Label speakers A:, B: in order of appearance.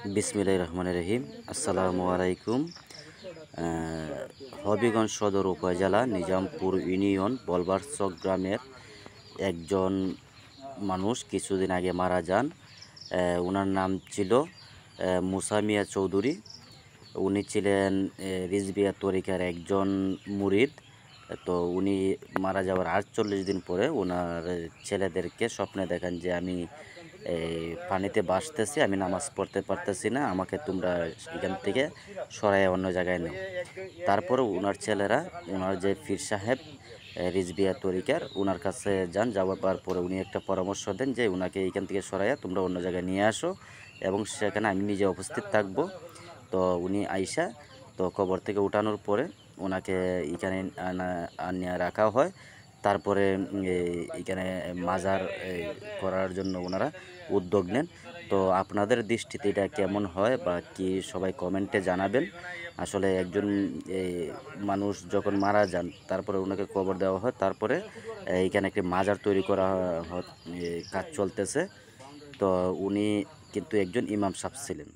A: বিসমিল্লাহির রহমানির রহিম। আসসালামু আলাইকুম। হবিগঞ্জ সদর উপজেলা নিজামপুর ইউনিয়ন বলবারচক গ্রামের একজন মানুষ কিছুদিন আগে মারা যান। ওনার নাম ছিল মুসা মিয়া চৌধুরী। উনি ছিলেন রিজভিয়া তরিকার একজন মুরিদ। তো উনি মারা যাওয়ার ৪৮ দিন পরে ওনার ছেলেদেরকে স্বপ্নে দেখেন যে আমি এই পানিতে ভাসতেছি, আমি নামাজ পড়তে পারতেছি না, আমাকে তোমরা এখান থেকে সরাইয়া অন্য জায়গায় নাও। তারপরে ওনার ছেলেরা ওনার যে পীর সাহেব রিজভিয়া তরিকার ওনার কাছে যান। যাওয়ার পরে উনি একটা পরামর্শ দেন যে ওনাকে এইখান থেকে সরাইয়া তোমরা অন্য জায়গায় নিয়ে আসো এবং সেখানে আমি নিজে উপস্থিত থাকবো। তো উনি আইসা তো কবর থেকে উঠানোর পরে ওনাকে এখানে আনিয়া রাখা হয়। তারপরে এখানে মাজার করার জন্য ওনারা উদ্যোগ নেন। তো আপনাদের দৃষ্টিতে এটা কেমন হয় বা কি সবাই কমেন্টে জানাবেন। আসলে একজন মানুষ যখন মারা যান তারপরে ওনাকে কবর দেওয়া হয়, তারপরে এইখানে একটি মাজার তৈরি করা কাজ চলতেছে। তো উনি কিন্তু একজন ইমাম সাহেব ছিলেন।